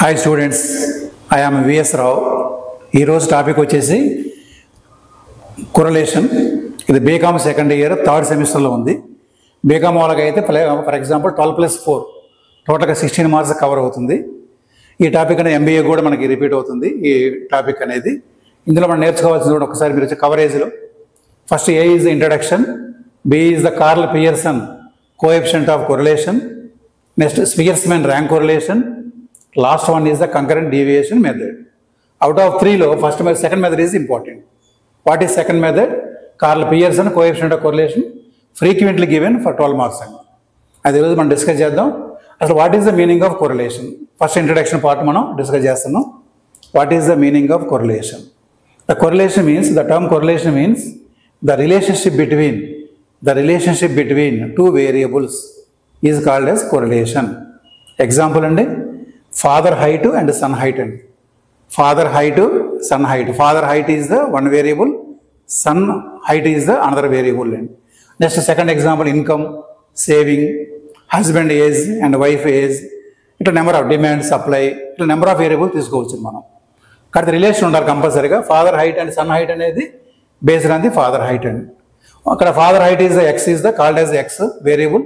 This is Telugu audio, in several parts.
Hi students, I am VS Rao. ఈరోజు టాపిక్ వచ్చేసి కొరలేషన్. ఇది బీకామ్ సెకండ్ ఇయర్ థర్డ్ సెమిస్టర్లో ఉంది. బీకామ్ వాళ్ళకి అయితే ఫర్ ఎగ్జాంపుల్ 12+4 టోటల్గా 16 మార్క్స్ కవర్ అవుతుంది. ఈ టాపిక్ అనేది ఎంబీఏ కూడా మనకి రిపీట్ అవుతుంది. ఈ టాపిక్ అనేది ఇందులో మనం నేర్చుకోవాల్సింది కూడా ఒకసారి మీరు వచ్చే కవరేజ్లో first A is the introduction, B is the Karl Pearson coefficient of correlation, next Spearman's rank correlation, last one is the concurrent deviation method. Out of 3 లో first method, second method is important. What is second method? Karl Pearson coefficient of correlation frequently given for 12 marks. అది ఈరోజు మనం డిస్కస్ చేద్దాం. అసలు what is the meaning of correlation? First introduction part మనం డిస్కస్ చేస్తున్నాం. What is the meaning of correlation? The correlation means, the term correlation means the relationship between two variables is called as correlation. Example అండి, father height and son height అండి. Father height, son height. Father height is the one variable, son height is the another variable అండి. Next second example income, saving, husband age and wife age, ఇట్లా నెంబర్ ఆఫ్ డిమాండ్, సప్లై, ఇట్లా నెంబర్ ఆఫ్ వేరియబుల్ తీసుకోవచ్చు మనం. కాబట్టి రిలేషన్ ఉండాలి కంపల్సరీగా. Father height and son height అనేది based on the father height అండి. అక్కడ father height is the x is the called as x variable,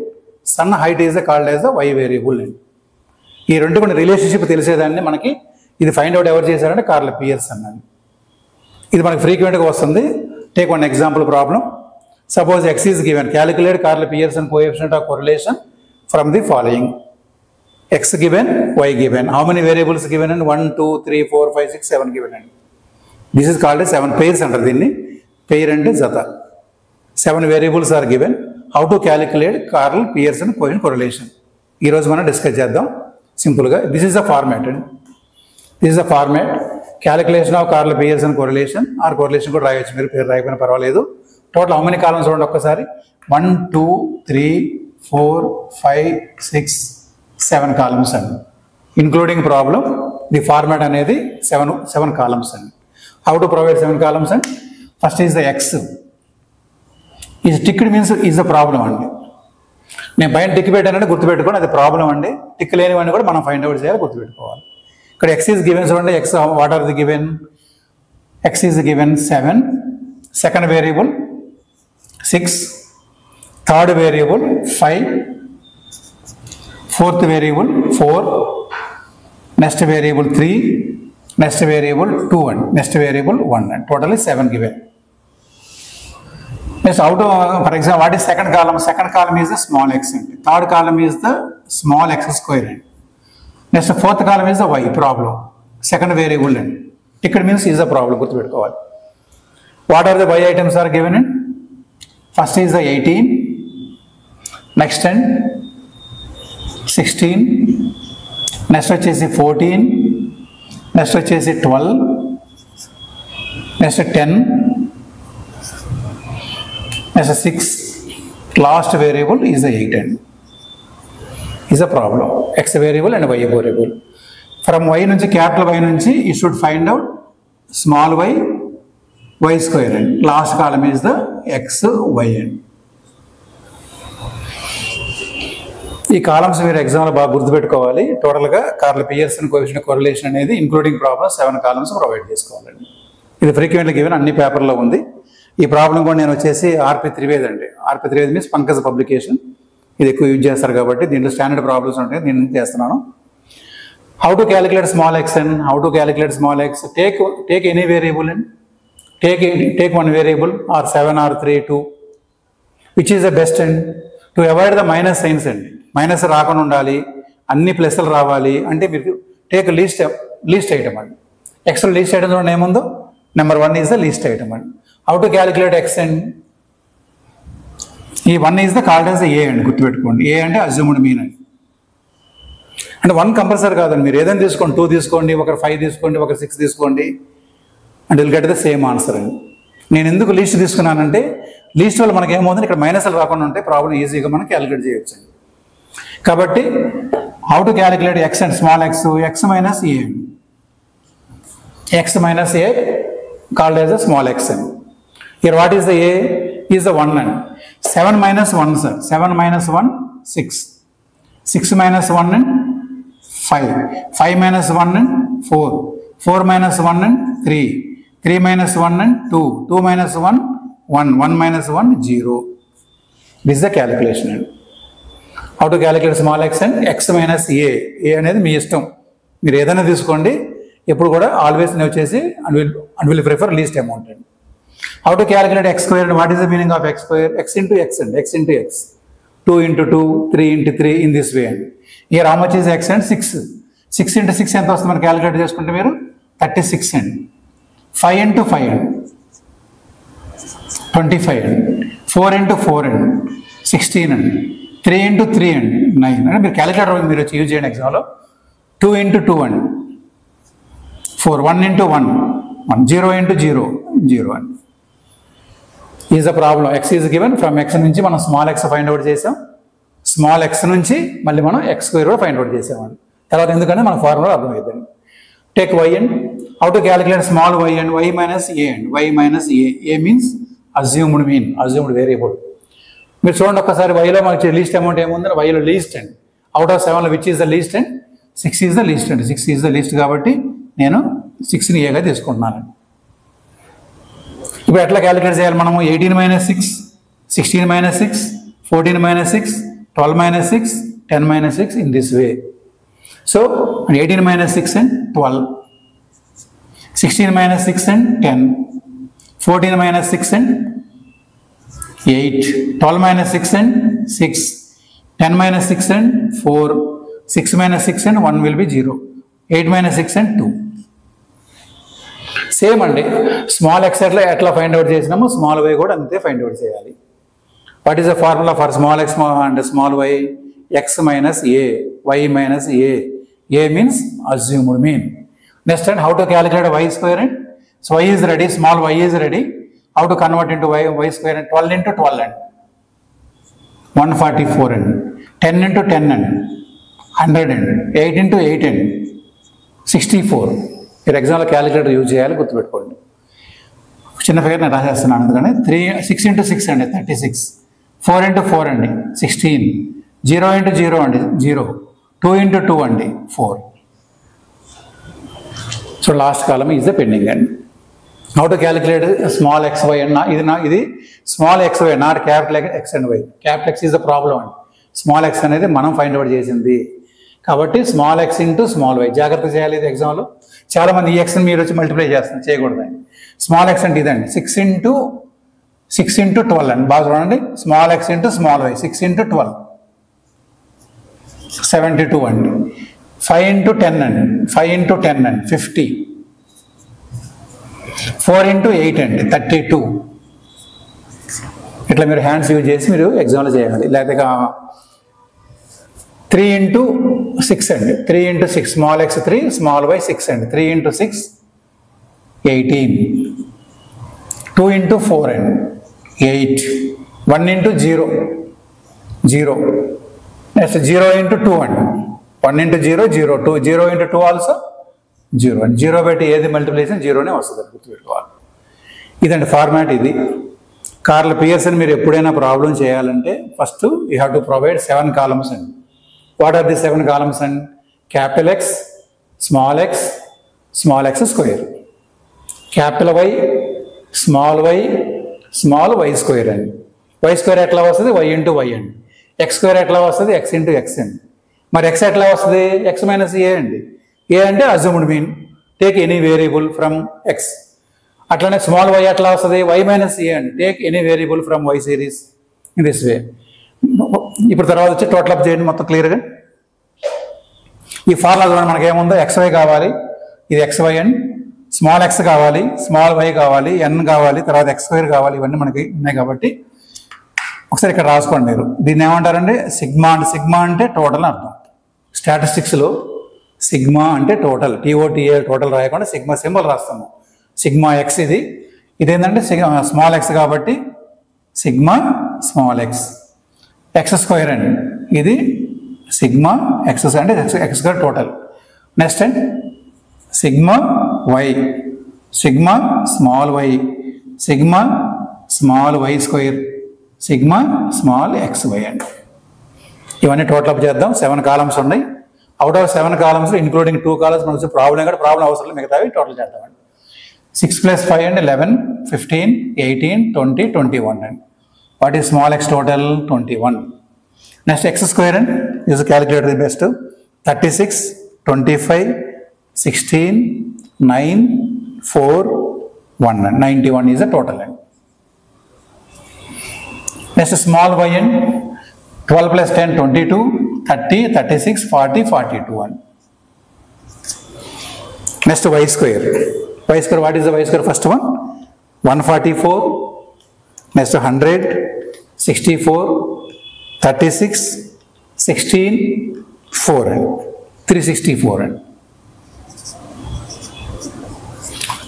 son height is the called as the y variable అండి. ఈ రెండు కొన్ని రిలేషన్షిప్ తెలిసేదాన్ని మనకి ఇది ఫైండ్ అవుట్ ఎవరు చేశారంటే కార్ల్ పియర్సన్ అని. ఇది మనకి ఫ్రీక్వెంట్గా వస్తుంది. Take one example problem. Suppose x is given, calculate Karl Pearson coefficient of correlation from the following. X given, y given. How many variables given and 1 2 3 4 5 6 7 given అండి. దిస్ ఈజ్ కాల్డ్ 7 pairs అంటారు దీన్ని. పెయిర్ అంటే జత. 7 variables are given. How to calculate Karl Pearson coefficient correlation ఈరోజు మనం డిస్కస్ చేద్దాం సింపుల్గా. దిస్ ఈజ్ ద ఫార్మాట్ అండి. This is the format. Calculation of Karl Pearson correlation r correlation కూడా రాయొచ్చు, మీరు పేరు రాయకపోయినా పర్వాలేదు. టోటల్ హౌ మెనీ కాలమ్స్ చూడండి ఒక్కసారి. 1 2 3 4 5 6 7 కాలమ్స్ అండి, ఇంక్లూడింగ్ ప్రాబ్లం. ది ఫార్మాట్ అనేది 7 కాలమ్స్ అండి. How to provide 7 columns and first is the x is ticked means is the problem అండి. నేను పైన టిక్ పెట్టానంటే గుర్తుపెట్టుకోండి, అది ప్రాబ్లం అండి. టిక్ లేనివన్నీ కూడా మనం ఫైండ్ అవుట్ చేయాలి, గుర్తుపెట్టుకోవాలి. ఇక్కడ ఎక్స్ ఈజ్ గివెన్ చూడండి. X what are the given? X is given 7, second variable 6, third variable 5, fourth variable 4, next variable 3, next variable 2 and next variable 1 and totally 7 given. Next, out of, for example, what is second column? Second column is the small x. Third column is the small x square. Next, fourth column is the y problem. Second variable. Ticket means is the problem. What are the y items are given in? First is the 18. Next 10. 16. Next is the 14. Next is the 12. Next 10. As a 6, last variable is the 8 and is a problem. X variable and y variable. From y nunchi capital Y nunchi you should find out small y square and last column is the x y and. ఈ కాలమ్స్ మీరు ఎగ్జామ్లో బాగా గుర్తుపెట్టుకోవాలి. టోటల్గా కార్ల్ పియర్సన్ కోఎఫిషియంట్ కొరలేషన్ అనేది ఇంక్లూడింగ్ ప్రాబ్లమ్ 7 కాలమ్స్ ప్రొవైడ్ చేసుకోవాలండి. ఇది ఫ్రీక్వెంట్లీ గివెన్ అన్ని పేపర్లో ఉంది. ఈ ప్రాబ్లం కూడా నేను వచ్చేసి ఆర్పి త్రివేది అండి. ఆర్పి త్రివేది మీన్స్ పంకజ్ పబ్లికేషన్. ఇది ఎక్కువ యూజ్ చేస్తారు కాబట్టి దీంట్లో స్టాండర్డ్ ప్రాబ్లమ్స్ ఉంటాయి, నేను చేస్తున్నాను. How to calculate small x and how to calculate small x? Take any variable and take one variable are 7 or 3 2 which is the best and to avoid the minus signs అండి. మైనస్ రాకుండా ఉండాలి, అన్ని ప్లస్లు రావాలి అంటే మీరు టేక్ లీస్ట్ ఐటమ్ అండి. ఎక్స్లో లీస్ట్ ఐటమ్ చూడండి ఏముందో. Number 1 is the least item అండి. How to calculate x and e 1 is the called as a అండి, గుర్తుపెట్టుకోండి. ఏ అంటే అజ్యూమ్డ్ మీన్ అండి. అంటే 1 కంపల్సరీ కాదండి, మీరు ఏదైనా తీసుకోండి. 2 తీసుకోండి, ఒకరు 5 తీసుకోండి, ఒకరు 6 తీసుకోండి and will get the same answer అండి. నేను ఎందుకు లీస్ట్ తీసుకున్నానంటే లీస్ట్ వల్ల మనకి ఏమవుతుంది, ఇక్కడ మైనస్లు రాకుండా ఉంటే ప్రాబ్లం ఈజీగా మనం క్యాలిక్యులేట్ చేయొచ్చు. కాబట్టి how to calculate x and small x, x minus a అండి. X minus a called as a small x n. Here what is the a? Is the 1 and 7 minus 1 sir. 7 minus 1 6. 6 minus 1 and 5. 5 minus 1 and 4. 4 minus 1 and 3. 3 minus 1 and 2. 2 minus 1, 1. 1 minus 1, 0. This is the calculation. How to calculate small x and x minus a. A అనేది మీ ఇష్టం. మీరు ఏదైనా తీసుకోండి. ఎప్పుడు కూడా ఆల్వేస్ నేను వచ్చేసి and will prefer least amount. How to calculate x square and what is the meaning of x square? X into x and x into x. 2 into 2, 3 into 3 in this way. Here how much is x and 6? 6 into 6 ఎంత వస్తుంది మనం క్యాలిక్యులేట్ చేసుకుంటే మీరు 36 అండి. 5 into 5 అండి 25 అండి. 4 into 4 అండి 16 అండి. 3 into 3 అండి 9 అంటే మీరు క్యాలిక్యులేటర్ మీరు యూజ్ చేయండి ఎగ్జామ్లో. 2 into 2 అండి 4. 1 into 1 1. 0 into 0 0 అండి. Is the problem. X is given from x నుంచి మనం స్మాల్ ఎక్స్ ఫైండ్ అవుట్ చేసాం. స్మాల్ ఎక్స్ నుంచి మళ్ళీ మనం ఎక్స్ స్క్వేర్ కూడా ఫైండ్ అవుట్ చేసామండి. తర్వాత ఎందుకంటే మన ఫార్ములా అర్థమవుతుంది. Take y and how to calculate small y and y minus A and y minus A. A means assumed mean, assumed variable. మీరు చూడండి ఒక్కసారి వైలో మనకి లీస్ట్ అమౌంట్ ఏముందని వైలో లీస్ట్ అండి. Out of 7 which is the least and 6 is the least అండి. 6 ఈజ్ ద లీస్ట్ కాబట్టి నేను 6ని ఏగా తీసుకుంటున్నాను. ఇప్పుడు ఎట్లా క్యాలిక్యులేట్ చేయాలి మనము? 18 minus 6, 16 minus 6, 14 minus 6, 12 minus 6, 10 minus 6 in this way. So 18 minus 6 and 12, 16 minus 6 and 10, 14 minus 6 and 8, 12 minus 6 and 6, 10 minus 6 and 4, 6 minus 6 and 1 will be 0, 8 minus 6 and 2. Same అండి. స్మాల్ ఎక్స్ ఎట్లా ఫైండ్ అవుట్ చేసినామో స్మాల్ వై కూడా అంతే ఫైండ్ అవుట్ చేయాలి. What is the formula for small x and small y? X minus A, y minus A. A means assumed mean. Next and how to calculate y square and so y is ready, small y is ready. How to convert into y square and 12 into 12 and 144 and 10 into 10 and 100 and 8 into 8 and 64. మీరు ఎగ్జామ్లో క్యాలిక్యులేటర్ యూజ్ చేయాలి, గుర్తుపెట్టుకోండి. చిన్న ఫిగర్ నేను రాసేస్తున్నాను అందుకని. 6 into 6 అండి 36, 4 into 4 అండి 16, 0 into 0 అండి 0, 2 into 2 అండి 4. So last column is the pending అండి. How to calculate small x y and ఇది small x y, not capital x and y. Capital x is the problem అండి. స్మాల్ ఎక్స్ అనేది మనం ఫైండ్ అవుట్ చేసింది కాబట్టి small x into small y. జాగ్రత్త చేయాలి ఇది ఎగ్జామ్లో. చాలామంది ఈ ఎక్స్ని మీరు వచ్చి మల్టిప్లై చేస్తారు, చేయకూడదండి. స్మాల్ ఎక్స్ అంటే ఇదండి 6 into 12 అండి. బాగా చూడండి. Small x into small y 6 into 12 72 అండి. 5 into 10 అండి 5 into 10 అండి 50, 4 into 8 అండి 32. ఇట్లా మీరు హ్యాండ్స్ యూజ్ చేసి మీరు ఎగ్జామ్లో చేయాలి. లేకపోతే 3 into 6 అండి 3 into 6, small x 3, small y 6 అండి. 3 into 6 18, 2 into 4 అండి 8, 1 into 0 0, నెక్స్ట్ 0 into 2 అండి 1 into 0 0, 2 0 into 2 ఆల్సో 0 అండి. 0 పెట్టి ఏది మల్టిప్లికేషన్ 0నే వస్తుంది, గుర్తుపెట్టుకోవాలి. ఇదండి ఫార్మాట్ ఇది. కార్ల్ పియర్సన్ మీరు ఎప్పుడైనా ప్రాబ్లం చేయాలంటే first you have to provide 7 columns అండి. What are the 7 columns and? Capital x, small x square, capital y, small y square అండి. వై స్క్వేర్ ఎట్లా వస్తుంది? వై ఇంటూ వై అండి. ఎక్స్ స్క్వేర్ ఎట్లా వస్తుంది? ఎక్స్ ఇంటూ ఎక్స్ అండి. మరి ఎక్స్ ఎట్లా వస్తుంది? ఎక్స్ మైనస్ ఏ అండి. ఏ అంటే assumed mean, take any variable from X. అట్లనే స్మాల్ వై ఎట్లా వస్తుంది? వై మైనస్ ఏ అండి. Take any variable from why series in this way. ఇప్పుడు తర్వాత వచ్చి టోటల్ అప్ చేయండి మొత్తం క్లియర్గా. ఈ ఫార్ములా చూడండి, మనకి ఏముందో XY కావాలి, ఇది XY అండ్ స్మాల్ ఎక్స్ కావాలి, స్మాల్ వై కావాలి, ఎన్ కావాలి, తర్వాత ఎక్స్ స్క్వేర్ కావాలి. ఇవన్నీ మనకి ఉన్నాయి కాబట్టి ఒకసారి ఇక్కడ రాసుకోండి మీరు. దీన్ని ఏమంటారంటే సిగ్మా. అంటే సిగ్మా అంటే టోటల్ అని అర్థం. స్టాటిస్టిక్స్లో సిగ్మా అంటే టోటల్, TOTA టోటల్ రాయకుండా సిగ్మా సింబల్ రాస్తాము. సిగ్మా ఎక్స్ ఇదేంటంటే స్మాల్ ఎక్స్ కాబట్టి sigma small x. X square అండి, ఇది సిగ్మా ఎక్స్ అంటే x square total. Next and sigma y, sigma small y, sigma small y square, sigma small x y అండి. ఇవన్నీ టోటల్ అప్ చేద్దాం. 7 కాలమ్స్ ఉన్నాయి. Out of 7 columns including 2 columns మనకు వచ్చే ప్రాబ్లం కూడా ప్రాబ్లం అవసరం లేదు, మిగతావి టోటల్ చేద్దామండి. 6 + 5 అండ్ 11, 15, 18, 20, 21 అండి. What is small x total? 21. Next x square and use calculator the best. 36, 25, 16, 9, 4, 1 and 91 is a total అండి. నెక్స్ట్ స్మాల్ వై అండ్ 12 + 10, 22, 30, 36, 40, 42 అండి. Next y square. Y square, what is the y square? First one 144, next 100, 64, 36, 16, 4 అండి, 364 అండి.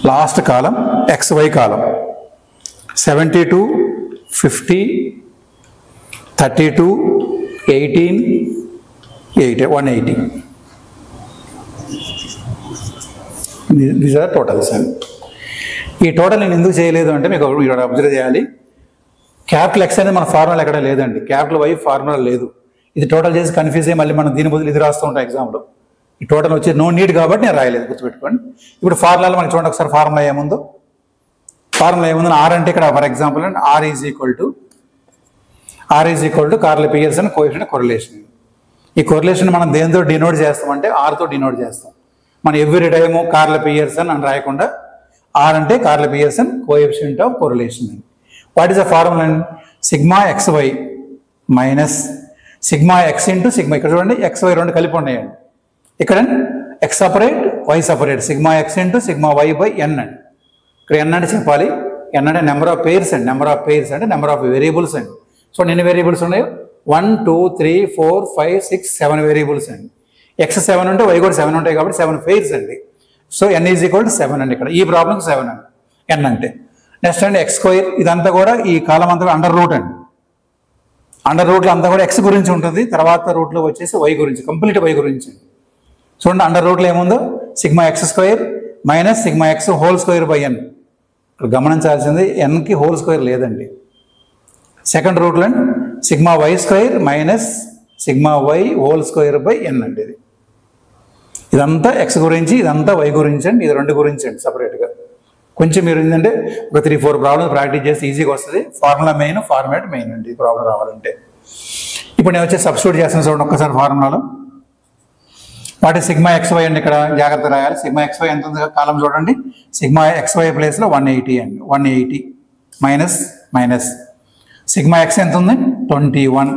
Last column XY column 72, 50, 32, 18, 8, 180. These are totals అండి. ఈ టోటల్ నేను ఎందుకు చేయలేదు అంటే మీకు ఇక్కడ అబ్జర్వ్ చేయాలి. క్యాపిటల్ ఎక్స్ అనేది మన ఫార్ములా ఎక్కడ లేదండి, క్యాపిటల్ వై ఫార్ములా లేదు. ఇది టోటల్ చేసి కన్ఫ్యూజ్ అయ్యి మళ్ళీ మనం దీని బదులు ఇది రాస్తూ ఉంటాం ఎగ్జామ్లో. ఈ టోటల్ వచ్చి నో నీడ్ కాబట్టి నేను రాయలేదు, గుర్తుపెట్టుకోండి. ఇప్పుడు ఫార్ములాలో మనకి చూడండి ఒకసారి ఫార్ములా ఏముందో. ఫార్ములా ఏముందో ఆర్ అంటే ఇక్కడ ఫర్ ఎగ్జాంపుల్ అండి r is equal to Karl Pearson coefficient correlation. ఈ కొరిలేషన్ మనం దేంతో డినోట్ చేస్తామంటే ఆర్తో డినోట్ చేస్తాం. మనం ఎవ్రీ టైము కార్ల్ పియర్సన్ అని రాయకుండా ఆర్ అంటే Karl Pearson coefficient of correlation. What is the formula అండి? Sigma XY minus sigma x into sigma. ఇక్కడ చూడండి XY రెండు కలిపి ఉన్నాయండి. ఇక్కడ x separate y separate, sigma x into sigma y by n అండి. ఇక్కడ ఎన్ అంటే చెప్పాలి, ఎన్ అంటే నెంబర్ ఆఫ్ పెయిర్స్ అండి, నెంబర్ ఆఫ్ పెయిర్స్ అంటే నెంబర్ ఆఫ్ వేరియబుల్స్ అండి. సో ఎన్ని వేరియబుల్స్ ఉన్నాయో 1, 2, 3, 4, 5, 6, 7 వేరియబుల్స్ అండి. ఎక్స్ 7 ఉంటే వై కూడా 7 ఉంటాయి కాబట్టి 7 పెయిర్స్ అండి. So n is equal to 7 అండి. ఇక్కడ ఈ ప్రాబ్లంకి 7 అండి ఎన్ అంటే. నెక్స్ట్ అండి ఎక్స్ స్క్వేర్, ఇదంతా కూడా ఈ కాలం అంతా అండర్ రూట్ అండి. అండర్ రూట్లో అంతా కూడా ఎక్స్ గురించి ఉంటుంది, తర్వాత రూట్లో వచ్చేసి వై గురించి, కంప్లీట్ వై గురించి. చూడండి అండర్ రూట్లో ఏముందో sigma x square minus sigma x whole square by n. ఇక్కడ గమనించాల్సింది ఎన్కి హోల్ స్క్వేర్ లేదండి. సెకండ్ రూట్లో sigma y square minus sigma y whole square by n అండి. ఇదంతా ఎక్స్ గురించి, ఇదంతా వై గురించి అండి, ఇది రెండు గురించి అండి సపరేట్గా. కొంచెం మీరు ఏంటంటే ఒక 3-4 ప్రాబ్లమ్స్ ప్రాక్టీస్ చేస్తే ఈజీగా వస్తుంది. ఫార్ములా మెయిన్, ఫార్మాట్ మెయిన్ అండి ఈ ప్రాబ్లం రావాలంటే. ఇప్పుడు నేను వచ్చి సబ్స్టిట్యూట్ చేస్తాను చూడండి ఒక్కసారి ఫార్ములాలో. వాటి సిగ్మా XY అండి, ఇక్కడ జాగ్రత్త రాయాలి. సిగ్మా XY ఎంత ఉంది కాలం చూడండి. సిగ్మా XY ప్లేస్లో 180 అండి, 180 మైనస్ సిగ్మా ఎక్స్ ఎంత ఉంది 21,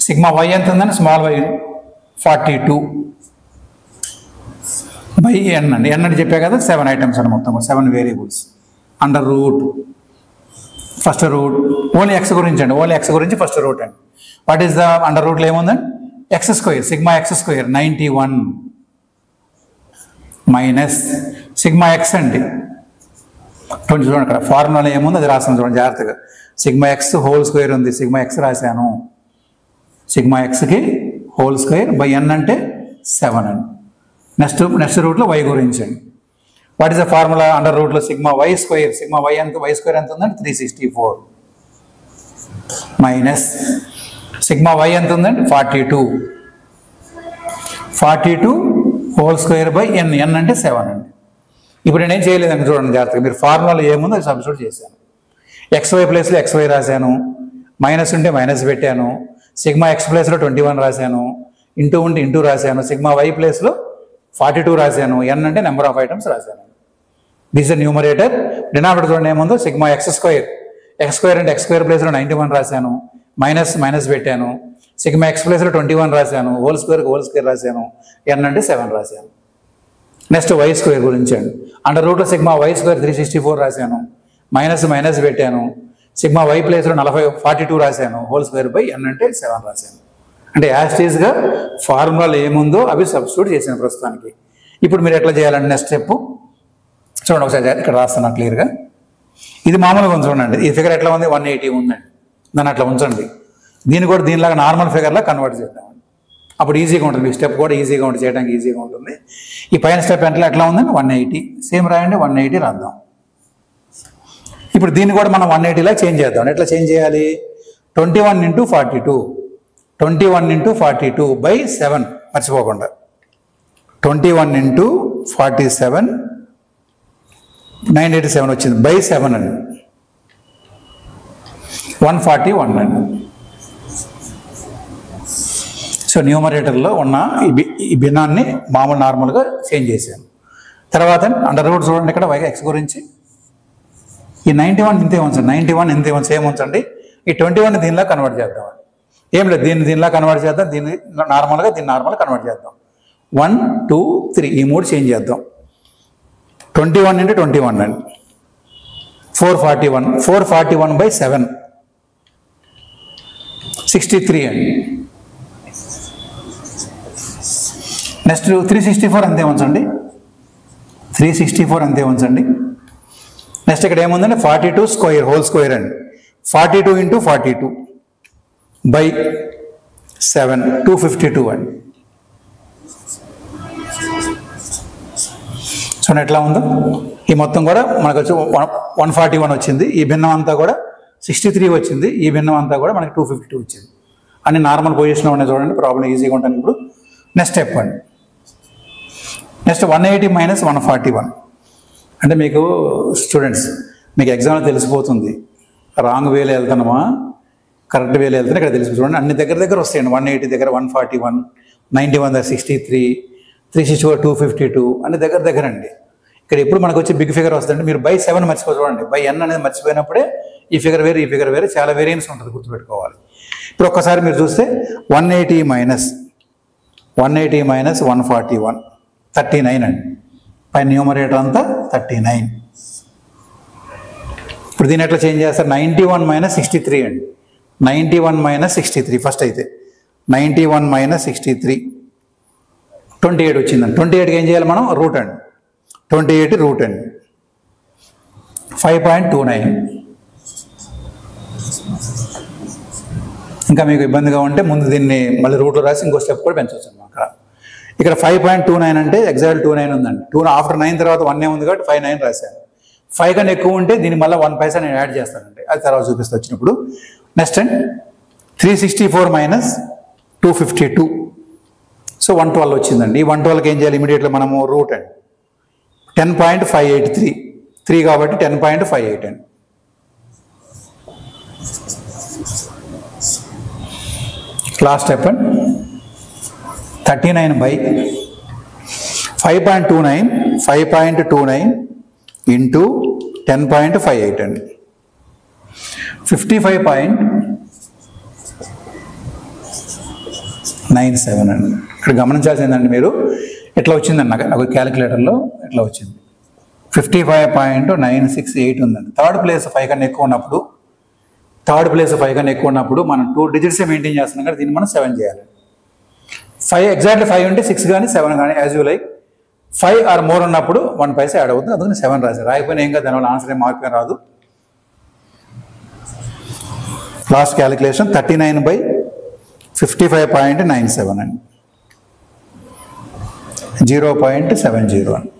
సిగ్మా వై ఎంత ఉందండి స్మాల్ వై 42 బై ఎన్ అండి. ఎన్ అని చెప్పే కదా 7 ఐటమ్స్ అండి, మొత్తం 7 variables. Under root first root only x గురించి అండి, ఓన్లీ ఎక్స్ గురించి ఫస్ట్ రూట్ అండి. వాట్ ఈస్ ద అండర్ రూట్లో ఏముందండి x square, sigma x square 91 minus sigma x అండి 20. చూడండి అక్కడ ఫార్ములా ఏముంది అది రాస్తాను చూడండి జాగ్రత్తగా. సిగ్మా ఎక్స్ హోల్ స్క్వేర్ ఉంది, సిగ్మా ఎక్స్ రాశాను, సిగ్మా ఎక్స్కి హోల్ స్క్వేర్ బై ఎన్ అంటే 7 అండి. నెక్స్ట్ రూట్లో వై గురించి అండి. What is the formula under రూట్లో sigma y square, sigma y ఎంత వై స్క్వేర్ ఎంత ఉందండి 364 మైనస్ సిగ్మా వై ఎంత ఉందండి 42 whole square by n, n అంటే 7 అండి. ఇప్పుడు నేనేం చేయలేదండి చూడండి జాగ్రత్తగా. మీరు ఫార్ములాలో ఏముందో అది సబ్స్టిట్యూట్ చేశాను. XY ప్లేస్లో XY రాశాను, మైనస్ ఉంటే మైనస్ పెట్టాను, సిగ్మా ఎక్స్ ప్లేస్లో 21 రాశాను, ఇంటూ ఉంటే ఇంటూ రాశాను, సిగ్మా వై ప్లేస్లో 42 రాశాను, ఎన్ అంటే నెంబర్ ఆఫ్ ఐటమ్స్ రాశాను. This is numerator. డినామినేటర్ చూడండి ఏముందో సిగ్మా ఎక్స్ స్క్వేర్ అంటే ఎక్స్ స్క్వేర్ ప్లేస్లో 91 రాశాను, మైనస్ పెట్టాను, సిగ్మా ఎక్స్ ప్లేస్లో 21 రాశాను, హోల్ స్క్వేర్ రాశాను, ఎన్ అంటే 7 రాశాను. నెక్స్ట్ వై స్క్వేర్ గురించి అండి. అండర్ రూట్లో సిగ్మా వై స్క్వేర్ 364 రాశాను, మైనస్ పెట్టాను, సిగ్మా వై ప్లేస్లో 42 రాశాను, హోల్ స్క్వేర్ బై ఎన్ అంటే 7 రాశాను. అంటే యాస్టీస్గా ఫార్ములాలో ఏముందో అవి సబ్స్టిట్యూట్ చేశాను ప్రస్తుతానికి. ఇప్పుడు మీరు ఎట్లా చేయాలంటే నెక్స్ట్ స్టెప్ చూడండి ఒకసారి ఇక్కడ రాస్తాను క్లియర్గా. ఇది మామూలుగా ఉంచండి. ఈ ఫిగర్ ఎట్లా ఉంది 180 ఉందండి, దాన్ని అట్లా ఉంచండి. దీన్ని కూడా దీనిలాగా నార్మల్ ఫిగర్లా కన్వర్ట్ చేద్దామండి. అప్పుడు ఈజీగా ఉంటుంది, మీ స్టెప్ కూడా ఈజీగా ఉంటుంది, చేయడానికి ఈజీగా ఉంటుంది. ఈ పైన స్టెప్ ఎట్లా ఉందండి 180 సేమ్ రాయండి, 180 రాద్దాం. ఇప్పుడు దీన్ని కూడా మనం 180లా చేంజ్ చేద్దాం. ఎట్లా చేంజ్ చేయాలి? 21 × 42 బై 7 మర్చిపోకుండా. 21 into 47 987 వచ్చింది బై 7 అండి, 141 అండి. సో న్యూమరేటర్లో ఉన్న ఈ భిన్నాన్ని మామూలు నార్మల్గా చేంజ్ చేశాను. తర్వాత అండర్ రూట్ చూడండి ఇక్కడ x గురించి. ఈ 91 ఇంతే ఉంచండి, 91 ఇంతే ఉంచి సేమ్ ఉంచండి. ఈ 21 దీనిలా కన్వర్ట్ చేద్దాం. ఏం లేదు, దీనిలా కన్వర్ట్ చేద్దాం, దీన్ని నార్మల్గా కన్వర్ట్ చేద్దాం. 1 2 3 ఈ 3 చేంజ్ చేద్దాం. 21 into 21 అండి, 441 by 7 63 అండి. నెక్స్ట్ 364 అంతే ఉంచండి, 364 అంతే ఉంచండి. నెక్స్ట్ ఇక్కడ ఏముందండి 42 స్క్వేర్ హోల్ స్క్వేర్ అండి, 42 into 42 by 7 252 అండి. సో ఎట్లా ఉందో ఈ మొత్తం కూడా మనకు వచ్చి 141 వచ్చింది, ఈ భిన్నం అంతా కూడా 63 వచ్చింది, ఈ భిన్నం అంతా కూడా మనకి 252 వచ్చింది. అన్ని నార్మల్ పొజిషన్లో ఉన్నాయి చూడండి, ప్రాబ్లం ఈజీగా ఉంటుంది. ఇప్పుడు నెక్స్ట్ స్టెప్ అండి. నెక్స్ట్ 180 minus 141 అంటే మీకు స్టూడెంట్స్ మీకు ఎగ్జామ్లో తెలిసిపోతుంది రాంగ్ వేలో వెళ్తున్నామా కరెక్ట్ వేలో వెళ్తున్నా ఇక్కడ తెలిసిపోతుంది. చూడండి అన్ని దగ్గర వస్తాయండి. 180 దగ్గర 141, 91 దగ్గర 63, 364 252 అన్ని దగ్గర అండి. ఇక్కడ ఎప్పుడు మనకు వచ్చి బిగ్ ఫిగర్ వస్తుందంటే మీరు బై 7 మర్చిపో చూడండి, బై n అనేది మర్చిపోయినప్పుడే ఈ ఫిగర్ వేరే చాలా వేరియన్స్ ఉంటుంది, గుర్తుపెట్టుకోవాలి. ఇప్పుడు ఒక్కసారి మీరు చూస్తే 180 minus 141 39 అండి, పై న్యూమరేటర్ అంతా 39. ఇప్పుడు దీని ఎట్లా చేంజ్ చేస్తారు, 91 minus 63 అండి, 91 minus 63 ఫస్ట్ అయితే 91 minus 63 28 వచ్చిందండి. 28కి ఏం చేయాలి మనం రూట్ అండి, 28 రూట్ అండి 5.29. ఇంకా మీకు ఇబ్బందిగా ఉంటే ముందు దీన్ని మళ్ళీ రూట్లో రాసి ఇంకో స్టెప్ కూడా పెంచవచ్చు అన్నమాట. ఇక్కడ 5.29 అంటే ఎగ్జాక్ట్ 29 ఉందండి. 2 ఆఫ్టర్ 9 తర్వాత 1 ఉంది కాబట్టి 59 రాశాను. 5 కన్నా ఎక్కువ ఉంటే దీన్ని మళ్ళీ 1 పైసా నేను యాడ్ చేస్తానండి, అది తర్వాత చూపిస్తూ వచ్చినప్పుడు. నెక్స్ట్ అండ్ 364 minus 252 సో 112 వచ్చిందండి. ఈ 112కి ఏం చేయాలి ఇమీడియట్గా మనము రూట్ అండి 10.583 3 కాబట్టి 10.58 అండి. లాస్ట్ స్టెప్ అండి 39 by 5.29 into 10.58 అండి 55.97 అండి. ఇక్కడ గమనించాల్సిందండి మీరు ఎట్లా వచ్చిందండి నాకు క్యాలిక్యులేటర్లో ఎట్లా వచ్చింది 55.968 ఉందండి. థర్డ్ ప్లేస్ 5 కన్నా ఎక్కువ ఉన్నప్పుడు మనం 2 digits మెయింటైన్ చేస్తున్నాం కదా, దీన్ని మనం 7 చేయాలి. 5 ఎగ్జాక్ట్లీ 5 ఉంటే 6 కానీ 7 కానీ as you like. 5 or more ఉన్నప్పుడు 1 పైసా యాడ్ అవుతుంది, అందుకని 7 రాశారు. రాయిపోయినా ఏం కాదు, దానివల్ల ఆన్సర్ ఏం మార్పు రాదు. లాస్ట్ క్యాలిక్యులేషన్ 39 by 55.97 అండి 0.70 అండి.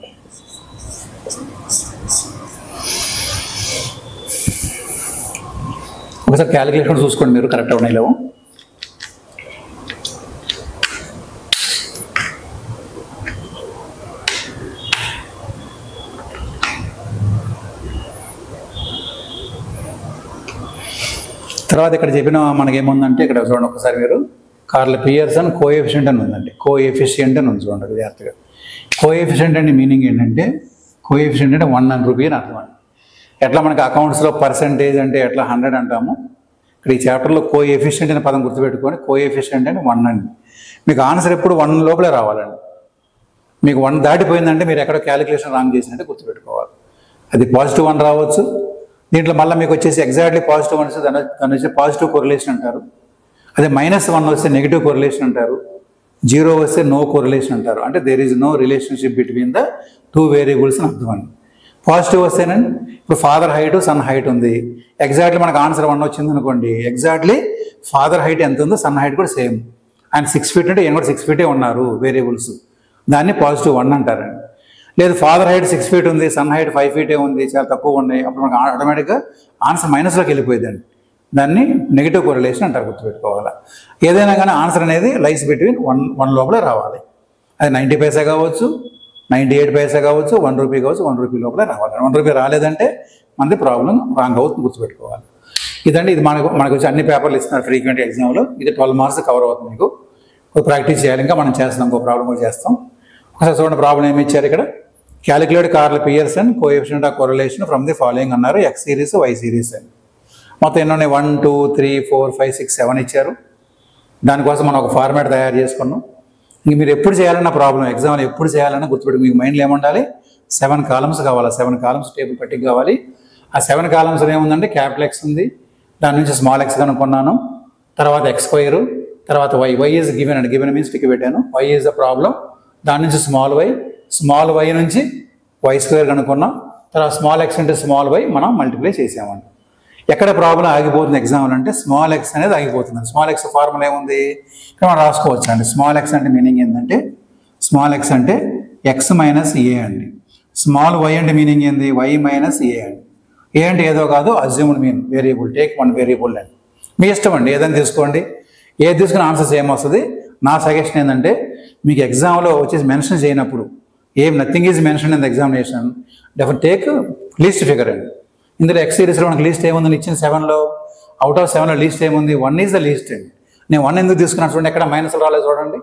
ఒకసారి క్యాలిక్యులేషన్ చూసుకోండి మీరు కరెక్ట్ ఉన్నాయి లేవు. తర్వాత ఇక్కడ చెప్పిన మనకేముందంటే ఇక్కడ చూడండి ఒకసారి మీరు కార్ల్ పియర్సన్ కోఎఫిషియంట్ అని ఉందండి, కోఎఫిషియంట్ అని ఉంది చూడండి జాగ్రత్తగా. కోఎఫిషియంట్ అంటే మీనింగ్ ఏంటంటే కోఎఫిషియంట్ అంటే 1 రూపీ అని అర్థం అండి. ఎట్లా మనకి అకౌంట్స్లో పర్సంటేజ్ అంటే ఎట్లా 100 అంటాము, ఇక్కడ ఈ చాప్టర్లో కోఎఫిషియంట్ అనే పదం గుర్తుపెట్టుకొని కోఎఫిషియంట్ అంటే 1 అండి. మీకు ఆన్సర్ ఎప్పుడు 1 లోపలే రావాలండి. మీకు 1 దాటిపోయిందంటే మీరు ఎక్కడో క్యాలిక్యులేషన్ రాంగ్ చేసినట్టే గుర్తుపెట్టుకోవాలి. అది పాజిటివ్ 1 రావచ్చు, దీంట్లో మళ్ళీ మీకు వచ్చేసి ఎగ్జాక్ట్లీ పాజిటివ్ 1 వస్తే దాని వచ్చి పాజిటివ్ కోరిలేషన్ అంటారు. అదే -1 వస్తే నెగిటివ్ కోరిలేషన్ అంటారు, 0 వస్తే నో కోరిలేషన్ అంటారు. అంటే there is no relationship between the 2 variables అని అర్థం అండి. పాజిటివ్ వస్తేనండి ఇప్పుడు ఫాదర్ హైట్ సన్ హైట్ ఉంది, ఎగ్జాక్ట్లీ మనకు ఆన్సర్ 1 వచ్చింది అనుకోండి, ఎగ్జాక్ట్లీ ఫాదర్ హైట్ ఎంత ఉందో సన్ హైట్ కూడా సేమ్. ఆయన 6 feet అంటే ఈయన కూడా 6 feet ఉన్నారు వేరియబుల్స్, దాన్ని పాజిటివ్ 1 అంటారండి. లేదు ఫాదర్ హైట్ 6 feet ఉంది, సన్ హైట్ 5 feet ఉంది, చాలా తక్కువ ఉన్నాయి, అప్పుడు మనకు ఆటోమేటిక్గా ఆన్సర్ మైనస్లోకి వెళ్ళిపోయిందండి. దాన్ని నెగిటివ్ కోరిలేషన్ అంటారు, గుర్తుపెట్టుకోవాలి. ఏదైనా కానీ ఆన్సర్ అనేది లైస్ బిట్వీన్ వన్ లోపలే రావాలి. అది 90 పైసా కావచ్చు, 98 పైసా కావచ్చు, 1 రూపీ కావచ్చు, 1 రూపీ లోపలే రావాలి. 1 రూపీ రాలేదంటే మనది ప్రాబ్లం రాంగ్ అవుతుంది, గుర్తుపెట్టుకోవాలి. ఇదండి, ఇది మనకు వచ్చి అన్ని పేపర్లు ఇస్తున్నారు ఫ్రీక్వెంట్ ఎగ్జామ్లో. ఇది 12 మార్క్స్ కవర్ అవుతుంది. మీకు ప్రాక్టీస్ చేయాలి. ఇంకా మనం చేస్తాం, ఇంకో ప్రాబ్లం కూడా చేస్తాం. ఒకసారి చూడండి, ప్రాబ్లం ఏమి ఇచ్చారు ఇక్కడ. Calculate Karl Pearson coefficient of correlation from the following అన్నారు. ఎక్స్ సిరీస్, వై సిరీస్ అని. మొత్తం ఎన్ని ఉన్నాయి? 1 2 3 4 5 6 7 ఇచ్చారు. దానికోసం మనం ఒక ఫార్మాట్ తయారు చేసుకున్నాం. ఇంక మీరు ఎప్పుడు చేయాలన్న ప్రాబ్లం, ఎగ్జామ్లో ఎప్పుడు చేయాలన్నా గుర్తుపెట్టి మీకు మైండ్లో ఏముండాలి? 7 కాలమ్స్ కావాలి. 7 కాలమ్స్ టేబుల్ పట్టిక కావాలి. ఆ 7 కాలమ్స్లో ఏముందంటే క్యాపిటల్ ఎక్స్ ఉంది, దాని నుంచి స్మాల్ ఎక్స్ కనుక్కున్నాను, తర్వాత ఎక్స్ స్క్వేర్, తర్వాత వై ఈజ్ గివెన్ అండి, గివెన్ మీన్స్ టిక్ పెట్టాను. వై ఈజ్ ద ప్రాబ్లం, దాని నుంచి స్మాల్ వై నుంచి వై స్క్వేర్ కనుక్కున్నాం. తర్వాత small x into small y మనం మల్టిప్లై చేసామండి. ఎక్కడ ప్రాబ్లం ఆగిపోతుంది ఎగ్జామ్లో అంటే స్మాల్ ఎక్స్ అనేది ఆగిపోతుంది. స్మాల్ ఎక్స్ ఫార్ములా ఏముంది ఇక్కడ మనం రాసుకోవచ్చు అండి. స్మాల్ ఎక్స్ అంటే మీనింగ్ ఏంటంటే, స్మాల్ ఎక్స్ అంటే ఎక్స్ మైనస్ ఏ అండి. స్మాల్ వై అంటే మీనింగ్ ఏంది? వై మైనస్ ఏ అండి. ఏ అంటే ఏదో కాదు, assumed mean variable, take one variable అండి. మీ ఇష్టం అండి, ఏదైనా తీసుకోండి. ఏది తీసుకుని ఆన్సర్స్ ఏమొస్తుంది. నా సజెషన్ ఏంటంటే, మీకు ఎగ్జామ్లో వచ్చేసి మెన్షన్ చేయనప్పుడు nothing is mention in the examination, definite take least figure అండి. ఇందులో ఎక్స్ సిరీస్లో మనకి లీస్ట్ ఏముందని ఇచ్చిన 7లో, అవుట్ ఆఫ్ 7లో లీస్ట్ ఏముంది? 1 ఈజ్ ద లీస్ట్ అండి. నేను 1 ఎందుకు తీసుకున్నాను చూడండి, ఎక్కడ మైనస్ రాలేదు చూడండి.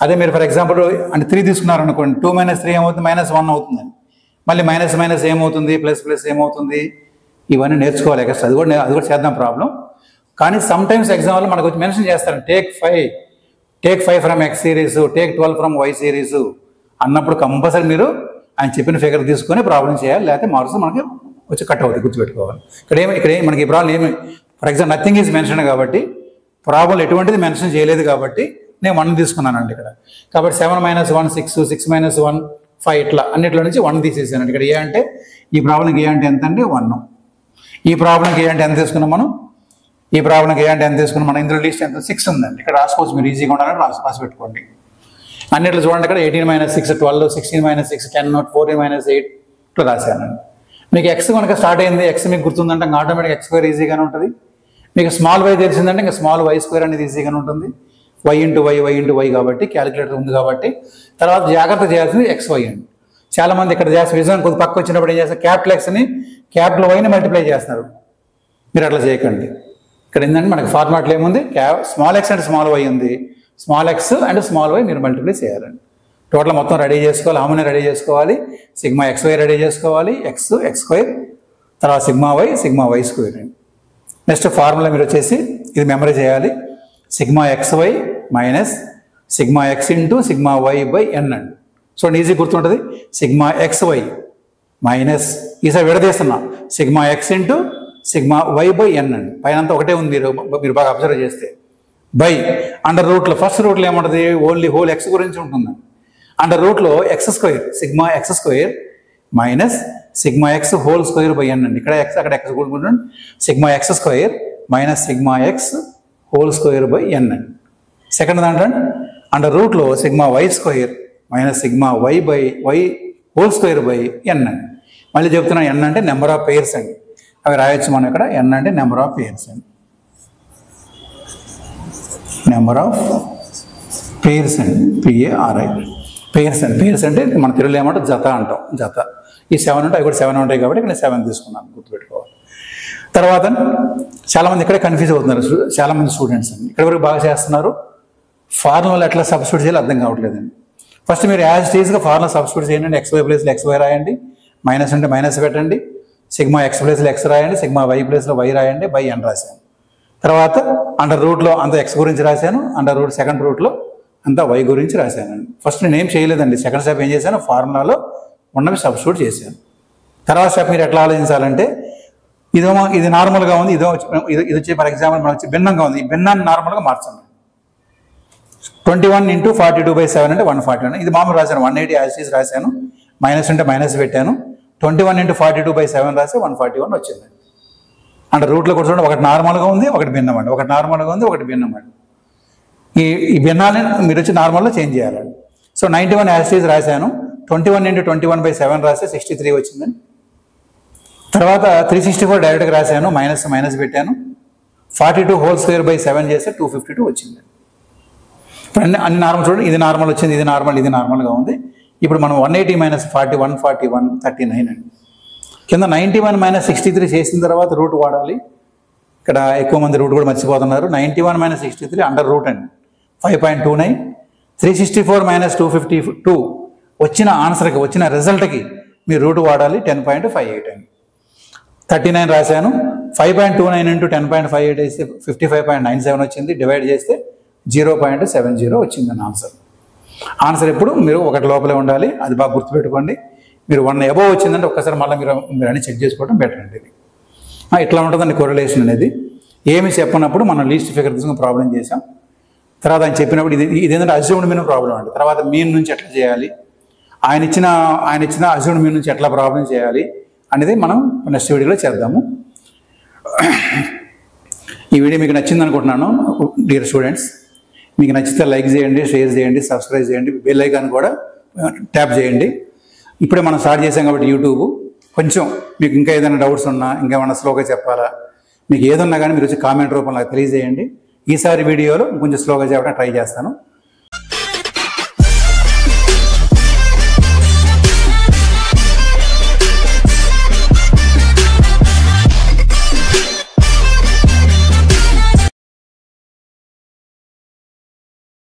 అదే మీరు ఫర్ ఎగ్జాంపుల్ అంటే 3 తీసుకున్నారనుకోండి, 2 - 3 ఏమవుతుంది? -1 అవుతుందండి. మళ్ళీ మైనస్ ఏమవుతుంది? ప్లస్ ఏమవుతుంది? ఇవన్నీ నేర్చుకోవాలి ఎక్స్ట్రా. అది కూడా చేద్దాం ప్రాబ్లం. కానీ సమ్ టైమ్స్ ఎగ్జామ్లో మనకు వచ్చి మెన్షన్ చేస్తారు, take 5 from X series, take 12 from why series అన్నప్పుడు కంపల్సరీ మీరు ఆయన చెప్పిన ఫిగర్ తీసుకొని ప్రాబ్లం చేయాలి, లేకపోతే మార్క్స్ మనకి వచ్చి కట్ అవుతుంది, గుర్తుపెట్టుకోవాలి. ఇక్కడ మనకి ఈ ప్రాబ్లం ఏమి, for example nothing is mention కాబట్టి ప్రాబ్లం ఎటువంటిది మెన్షన్ చేయలేదు కాబట్టి నేను 1 తీసుకున్నానండి ఇక్కడ. కాబట్టి 7 - 1 6, 6 - 1 5, ఇట్లా అన్నిట్లో నుంచి 1 తీసేసానండి. ఇక్కడ ఏ అంటే, ఈ ప్రాబ్లంకి ఏ అంటే ఎంత అండి? 1. ఈ ప్రాబ్లంకి ఏ అంటే ఎంత తీసుకున్నాం మనం? ఈ ప్రాబ్లంకి ఏ అంటే ఎంత తీసుకున్నాం మనం? ఇందులో లీస్ట్ ఎంత? 6 ఉందండి. ఇక్కడ రాసుకోవచ్చు, మీరు ఈజీగా ఉండాలని రాసి పెట్టుకోండి. అన్నిట్లో చూడండి, ఇక్కడ 18 - 6 12, 16 - 6 10, 14 - 8 ఇట్లా రాశానండి. మీకు ఎక్స్ కనుక స్టార్ట్ అయింది, ఎక్స్ మీకు గుర్తుందంటే ఇంకా ఆటోమేటిక్ ఎక్స్ స్క్వేర్ ఈజీగానే ఉంటుంది. మీకు స్మాల్ వై తెలిసిందంటే ఇంకా స్మాల్ వై స్క్వేర్ అనేది ఈజీగానే ఉంటుంది. వై ఇంటూ వై కాబట్టి క్యాలిక్యులేటర్ ఉంది కాబట్టి. తర్వాత జాగ్రత్త చేయాల్సింది ఎక్స్ వై అండి. చాలామంది ఇక్కడ చేస్తే విజన్ కొద్ది పక్క వచ్చినప్పుడు ఏం చేస్తారు? క్యాపిటల్ ఎక్స్ని క్యాపిటల్ వైని మల్టిప్లై చేస్తున్నారు. మీరు అట్లా చేయకండి. ఇక్కడ ఏంటంటే మనకి ఫార్మాట్లో ఏముంది? Small x and small y ఉంది. Small x and small y మీరు మల్టిప్లై చేయాలండి. టోటల్ మొత్తం రెడీ చేసుకోవాలి, హార్మోని రెడీ చేసుకోవాలి, సిగ్మా ఎక్స్ వై రెడీ చేసుకోవాలి, ఎక్స్ స్క్వేర్, తర్వాత సిగ్మా వై స్క్వేర్ అండి. నెక్స్ట్ ఫార్ములా మీరు వచ్చేసి ఇది మెమరీ చేయాలి. Sigma x y minus sigma x into sigma y by n అండి. సో ఈజీ గుర్తుంటుంది. సిగ్మా ఎక్స్ వై మైనస్, ఈసారి విడదీస్తున్నా, sigma x into sigma y by n అండి. పైన అంతా ఒకటే ఉంది, మీరు బాగా అబ్జర్వ్ చేస్తే. బై అండర్ రూట్లో ఫస్ట్ రూట్లో ఏముంటుంది? ఓన్లీ హోల్ ఎక్స్ గురించి ఉంటుందండి. అండర్ రూట్లో x square, sigma x square minus sigma x whole square by n అండి. ఇక్కడ ఎక్స్ అక్కడ ఎక్స్ కూడా sigma x square minus sigma x whole square by n అండి. సెకండ్ దాంట్లో అండర్ రూట్లో sigma y square minus sigma y whole square by n అండి. మళ్ళీ చెప్తున్నా, ఎన్ అంటే నెంబర్ ఆఫ్ పెయిర్స్ అండి. అవి రాయొచ్చు మనం ఇక్కడ. ఎన్ అంటే నెంబర్ ఆఫ్ పెయిర్స్ అండి, నెంబర్ ఆఫ్ పెయిర్స్ అండి, పిఏఆర్ఐ. పెయిర్స్ అంటే మన తెలుగులో ఏమంటే జత అంటాం, జత. ఈ 7 ఉంటాయి, అవి కూడా 7 ఉంటాయి కాబట్టి ఇక్కడ 7 తీసుకున్నాను, గుర్తుపెట్టుకోవాలి. తర్వాత చాలామంది ఇక్కడే కన్ఫ్యూజ్ అవుతున్నారు, చాలామంది స్టూడెంట్స్ అండి. ఇక్కడ వరకు బాగా చేస్తున్నారు, ఫార్ములా ఎట్లా సబ్స్టిట్యూట్ చేయాలో అర్థం కావట్లేదండి. ఫస్ట్ మీరు యాజ్ టీజ్గా ఫార్ములా సబ్స్టిట్యూట్ చేయండి. ఎక్స్ వై ప్లేస్లో ఎక్స్ వై రాయండి, మైనస్ అంటే మైనస్ పెట్టండి, సిగ్మా ఎక్స్ ప్లేస్లో ఎక్స్ రాయండి, సిగ్మా వై ప్లేస్లో వై రాయండి, బై ఎన్ రాశాను. తర్వాత అండర్ రూట్లో అంత ఎక్స్ గురించి రాశాను, అండర్ రూట్ సెకండ్ రూట్లో అంతా వై గురించి రాశానండి. ఫస్ట్ నేను ఏం చేయలేదండి, సెకండ్ స్టెప్ ఏం చేశాను? ఫార్ములాలో ఉన్నవి సబ్స్టిట్యూట్ చేశాను. తర్వాత స్టెప్ మీరు ఎట్లా ఆలోచించాలంటే, ఇది నార్మల్గా ఉంది, ఇది వచ్చి ఫర్ ఎగ్జాంపుల్ మనకు వచ్చి భిన్నంగా ఉంది, ఈ భిన్నాన్ని నార్మల్గా మార్చండి. 21 × 42/7 అంటే 140. ఇది మామూలు రాశాను, 180 యాజ్ ఈజ్ రాశాను, మైనస్ అంటే మైనస్ పెట్టాను. 21 × 42/7 రాస్తే 141 వచ్చింది. అంటే రూట్లో కూడా చూడండి, ఒకటి నార్మల్గా ఉంది, ఒకటి భిన్నం అండి, ఒకటి నార్మల్గా ఉంది, ఒకటి భిన్నం అండి. ఈ భిన్నాన్ని మీరు వచ్చి నార్మల్లో చేంజ్ చేయాలండి. సో 91 యాజ్ ఈజ్ రాశాను, 21 × 21/7 రాస్తే 63 వచ్చిందండి. తర్వాత 364 డైరెక్ట్గా రాశాను, మైనస్ పెట్టాను, 42 హోల్ స్క్వేర్ బై 7 చేస్తే 252 వచ్చింది. ఇప్పుడు అన్ని నార్మల్ చూడండి, ఇది నార్మల్ వచ్చింది, ఇది నార్మల్గా ఉంది. ఇప్పుడు మనం 180 - 41 41 39 అండి. కింద 91 - 63 చేసిన తర్వాత రూట్ వాడాలి. ఇక్కడ ఎక్కువ మంది రూట్ కూడా మర్చిపోతున్నారు. 91 - 63 అండర్ రూట్ అండి, 5.29. 364 - 252 వచ్చిన ఆన్సర్కి, వచ్చిన రిజల్ట్కి మీరు రూట్ వాడాలి, 10.58 అండి. 39 రాశాను. 5.29 × 10.58 వేస్తే 55.97 వచ్చింది. డివైడ్ చేస్తే 0.70 వచ్చిందని ఆన్సర్ ఎప్పుడు మీరు ఒకటి లోపలే ఉండాలి, అది బాగా గుర్తుపెట్టుకోండి. మీరు 1 అబోవ్ వచ్చిందంటే ఒక్కసారి మళ్ళీ మీరు అన్ని చెక్ చేసుకోవడం బెటర్ అండి. ఇది ఇట్లా ఉంటుందండి కోరిలేషన్ అనేది. ఏమి చెప్పినప్పుడు మనం లీస్ట్ ఫిగర్ తీసుకుని ప్రాబ్లం చేసాం. తర్వాత ఆయన చెప్పినప్పుడు ఇది ఏంటంటే అజ్యూమ్డ్ మీన్ ప్రాబ్లం అండి. తర్వాత మీన్ నుంచి ఎట్లా చేయాలి, ఆయన ఇచ్చిన అజ్యూమ్డ్ మీన్ నుంచి ఎట్లా ప్రాబ్లం చేయాలి అనేది మనం నెక్స్ట్ వీడియోలో చేద్దాము. ఈ వీడియో మీకు నచ్చింది అనుకుంటున్నాను డియర్ స్టూడెంట్స్. మీకు నచ్చితే లైక్ చేయండి, షేర్ చేయండి, సబ్స్క్రైబ్ చేయండి, బెల్ ఐకాన్ కూడా ట్యాప్ చేయండి. ఇప్పుడే మనం స్టార్ట్ చేసాం కాబట్టి యూట్యూబ్ కొంచెం మీకు ఇంకా ఏదైనా డౌట్స్ ఉన్నా, ఇంకేమైనా స్లోగా చెప్పాలా, మీకు ఏదన్నా కానీ మీరు వచ్చి కామెంట్ రూపంలో తెలియజేయండి. ఈసారి వీడియోలో కొంచెం స్లోగా చెప్పడానికి ట్రై చేస్తాను.